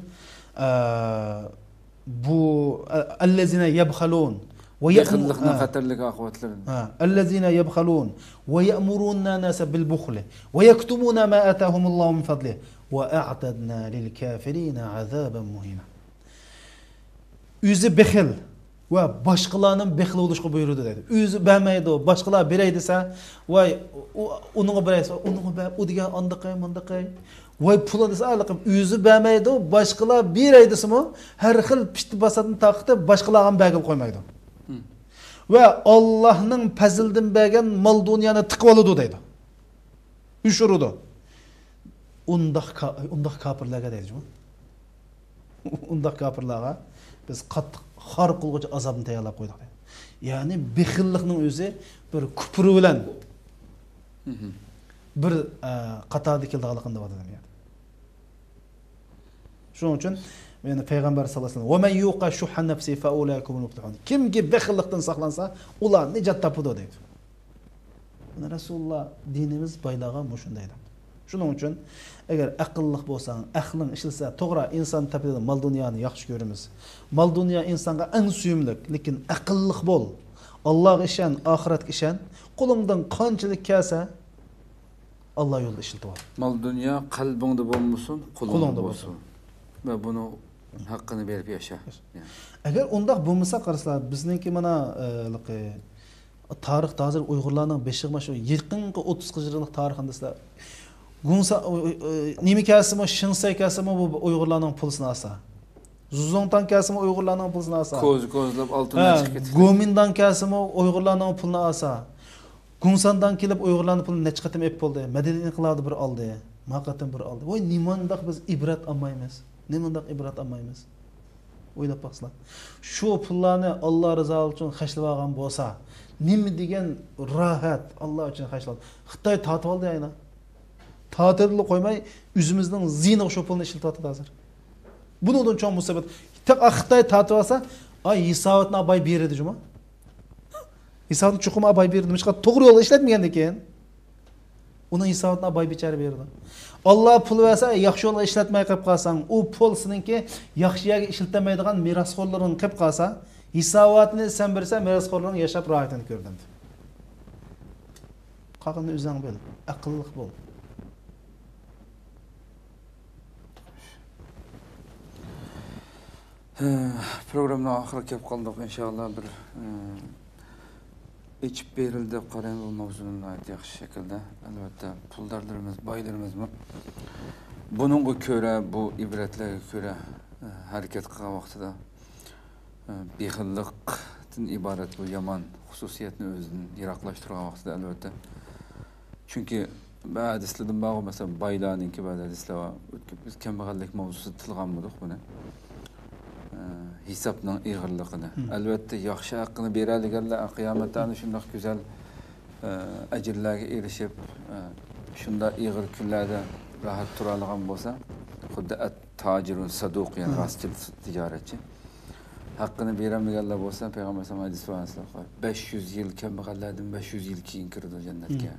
bu allazina yabxalun va yaxinlikni xatarlik oqibatlari. Allazina yabxalun va ya'muruna nasa bil bukhli va yaktumuna ma atahumullohu min fadli va a'tadna lil kafirina azaban muhina. O'zi bexil va boshqalarning bexil bo'lishga buyurdi dedi. O'zi bermaydi, boshqalar beray desa, voy uningga beraysa, uningga u degan andaqay. Voy pulni desa, aqlqib o'zi bermaydi, boshqalar beray desimi, har xil pishti basadini taqib boshqalarga bergil qo'ymaydi. Va Allohning fazildan bergan mol dunyoni tiqib oladi deydi. Ushurudi. Undaq kafirlarga deydi. Undaq kafirlarga biz qattiq xor qilg'uchi azobni tayyorlab qo'ydik. Ya'ni bexillikning o'zi bir kufr bilan bir qatorda keldiganligini deydi. Shuning uchun yani Peygamber sallallahu aleyhi ve sellem "Ve men yuqa shuhha nafsi fa ulaikumul muflihun." Kimki bexillikdan saqlansa, ular nijot topadi deydi. Buni Rasululloh dinimiz baylaga mushunday deydi. Shuning uchun agar aqlliq bo'lsang, aqling ishlasa, to'g'ri inson topadi, mol dunyoni yaxshi ko'ramiz. Mol dunyo insonga eng suyumlik, lekin aqlliq bo'l. Allohga ishon, oxiratga ishon. Qo'lingdan qanchalik kelsa, Alloh yo'lida ishlatib ol. Mol dunyo qalbingda bo'lmasin, qo'lingda bo'lsin. Va buni haqqini berib yasha. Agar undaq bo'lmasa qaraslar, bizningki mana tarix hozir Uyg'urlarning beshiqma shu yaqinqi 30 yillik tarixini sizlar Gunsa nima kasimi, Shinsay kasimi bu Uyg'urlarning pulini olsa. Zuzongdan kasimi Uyg'urlarning pulini olsa. Ko'zlab oltindan chiqib ketdi. Gomindan kasimi Uyg'urlarning pulini olsa. Gunsandan kelib Uyg'urlarning pulini necha qatim ep bo'ldi. Madina inqilobi bir oldi. Maqatim bir oldi. Voy nimandaq biz ibrat olmaymiz. Nimandaq ibrat olmaymiz. O'ylab boqsizlar. Shu pullarni Alloh rizoligi uchun xashlab olgan bo'lsa, nima degan rohat Alloh uchun xashlab. Xitoy tatib oldi ayna. Tatilni qo'ymay, o'zimizning zina shu pulni ishlatyapti hozir. Buningdan cho'ng musibat. Xitoy tatib olsa, ay hisobotni abay beradi juma. Hisobni chuqum abay berdi. Nima chiqadi? To'g'ri yo'lda ishlatmagandan keyin uning hisobotni abay bechara berdi. Alloh pul versa, yaxshi yo'lga ishlatmay qolib qolsang, u pul seninki yaxshi yerga ishlatmaydigan merosxo'rlarning qilib qolsa, hisobotni sen bersa, merosxo'rlarning yashab rohatini ko'rdim. Qaqini o'zing bil, aqlliq bo'l. Programning oxiriga kelib qoldik inshaalloh. Bir içib berildi deb qarang bu mavzuni yaxshi shaklda. Albatta puldarlarimiz, boylarimizmi buningga ko'ra, bu ibratlarga ko'ra harakat qilgan vaqtida bexillikdan iborat bu yomon xususiyatni o'zidan yiroqlashtirgan vaqtida albatta. Chunki hadislardan bog'i masalan boylarninki ba'zi hadislar biz kambag'allik mavzusida tilgan bo'ldik buni. Hisobning ig'irligini. Albatta yaxshi haqqini beradiganlar qiyomatda shunday go'zal ajrlarga erishib, shunday ig'ir kunlarda rahat tura olgan bo'lsa, xuddi at-tajirun saduq, ya'ni rostchil tijoratchi. Haqqini beramaganlar bo'lsa, payg'ambar sollallohu alayhi vasallam 500 yil kambag'allardan 500 yil keyin kirdi jannatga.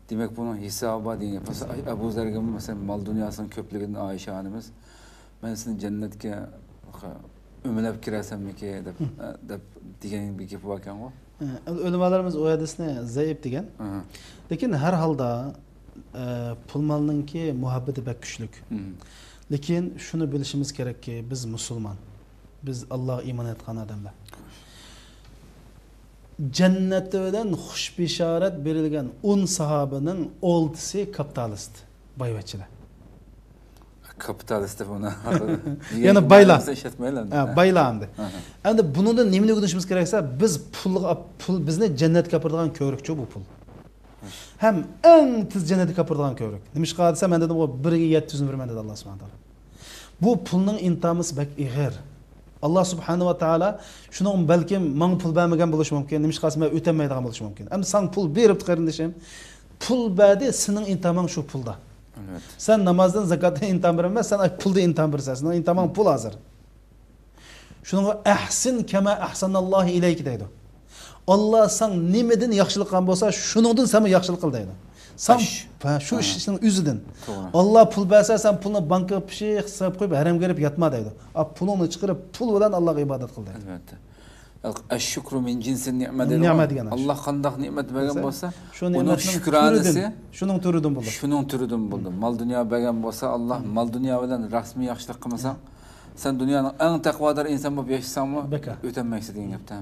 Demak, buning hisobi degan bo'lsa, Abu Zarga masalan mol dunyosining ko'pligidan Oysha onamiz men seni jannatga umilab kirasanmiki deb degan bir gap bor ekan-ku. Ulamolarimiz o hadisni zaif degan. Lekin har holda pul molninki muhabbati bak kuchlik. Lekin shuni bilishimiz kerakki, biz musulmon. Biz Allohga iymon etgan odamlar. Jannatda bilan xush bishorat berilgan 10 sahobaning 6'sı kapitalist, boyvachchilar. Kapitalist buni. Yana baylar. Baylamdi. Endi bundan nimani o'rganishimiz keraksa, biz pul bizni jannatga oladigan ko'rikchi bu pul. Ham eng tez jannatga oladigan ko'rik. Nimishqa desa, men dedim, 1 ga 700 berman dedi Alloh subhanahu taolo. Bu pulning intamisi bak ig'ir. Allah subhanahu wa taala shuning balkim men pul bermagan bo'lishi mumkin, nimishqa qilsa men o'tamaydigan bo'lishi mumkin. Endi sen pul berib qarindishim, pul berdi, sening intaming shu pulda. Evet. Sen namazdan zakatdan intam vermez, sen pulda intam versen. Senin intamın pul hazır. Şunu ahsin kema ahsanallahu ileyk deydi. Allah sen nimeden yaxşılık qilgan bolsa, şunundan sen yaxşılık qil deydi. Sen şu işin üzüdün. Allah pul berse sen pulni banka pişi hisob qo'yib haram gelip yatma deydi. Pulunu çıkarıp pul bilan Allohga ibodat qil deydi. Albatta. Ash-shukru min jinsin ni'mat. Allah qanday ne'mat bergan bo'lsa, uning shukronasi shuning turidan bo'ldi. Shuning turidan bo'ldi. Mal dunyo bergan bo'lsa, Alloh mal dunyo bilan rasmiy yaxshilik qilmasa, sen dunyoning eng taqvodor inson bo'lib yashasangmi, o'tanmaysan degan gapda.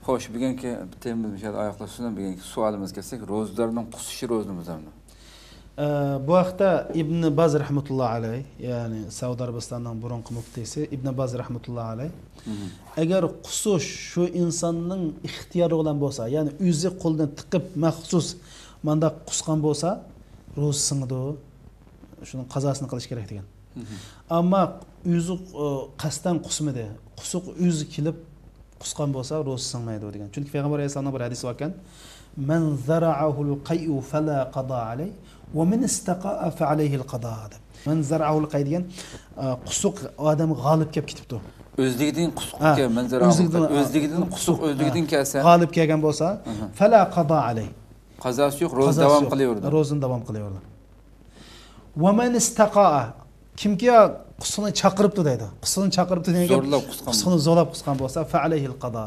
Xo'sh, bugungi temamiz inshaalloh oyoqlashdan bugungi savolimiz kelsak, ro'zalarning qusishi ro'zamizmi? Bu haqda Ibn Baz rahmatullohi alayh, ya'ni Saudiya Arabistonining burungi muftiysi Ibn Baz rahmatullohi alayh, agar qusish shu insonning ixtiyori bilan bo'lsa, ya'ni o'zi qo'ldan tiqib maxsus manda qusgan bo'lsa, ro'zasini shuning qazosini qilish kerak degan. Ammo o'zi qasddan qusmadi, qusuq o'zi kelib qusgan bo'lsa, ro'zasi sinmaydi degan. Chunki payg'ambar alayhisolamning bir hadisi bor ekan: "Man zara'ahu al-qay'u fala qada alayh va min istaqa'a fa alayhi al-qada." Man zara'ahu al-qay degan qusuq odam g'olib kelib ketibdi. O'zligidan qusuqqa man zara'ahu o'zligidan qusuq o'zligidan kelsa, g'olib kelgan bo'lsa, fala qada alayh. Qazosi yo'q, ro'za davom qilaverdi. Ro'zani davom qilaverdi. Va man istaqa'a kimki qusuni chaqiribdi deydi. Qusuni chaqiribdi degan qusuni zo'rlab qusgan bo'lsa, fa alayhi al-qada.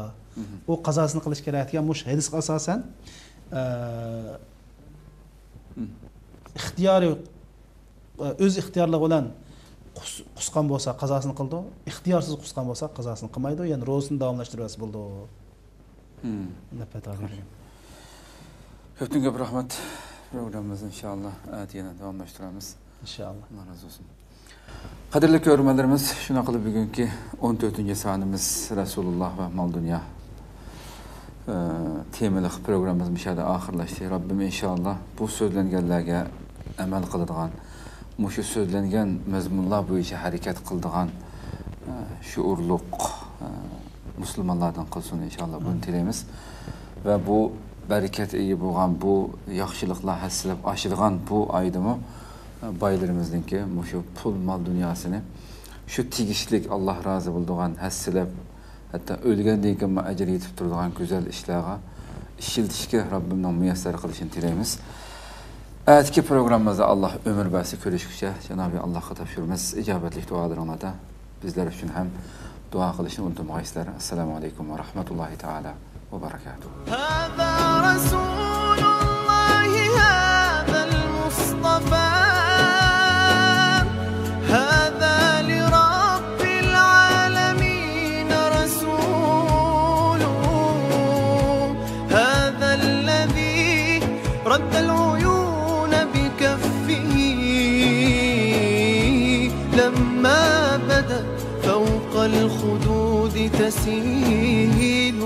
U qazosini qilish kerak ekan. Mush hadisga asosan ixtiyoriy o'z ixtiyorligi bilan qusgan bo'lsa qazosini qildi, ixtiyorsiz qusgan bo'lsa qazosini qilmaydi, ya'ni ro'zasini davomlashtirasi bo'ldi. Ko'pdan ko'p rahmat. Programimizni inshaalloh yana davomlashtiramiz. İnşallah. Allah razı olsun. Qadrli ko'ruvchilarimiz, shuna qilib bugungi 14-sonimiz Rasululloh va Mol Dunyo temali programmamiz mishada oxirlashdi. Rabbim inshaalloh bu so'zlanganlarga amal qiladigan, mushu so'zlangan mazmunlar bo'yicha harakat qiladigan shuurliq musulmonlardan qilsin inshaalloh buni tilaymiz. Va bu barakat ega bo'lgan, bu yaxshiliklar hassilab oshirgan bu oydimi baylarimizningki mushu pul mol dunyosini shu tegishlik Alloh rozi bo'ladigan hassilab hatto o'lgandan keyin ajr yetib turadigan go'zal ishlarga ishiltishga Rabbimning muyassar qilishini tilaymiz. Atki programmamizda Alloh umr basi ko'rishguncha Janobi Allohga topshiramiz. Ijobatli duolarlarda bizlar uchun ham duo qilishni unutmaysizlar. Assalomu alaykum va rahmatullohi taala va barakatuh. Hada Rasululloh hada al-Mustafa hada li Rabbil الورود تسيل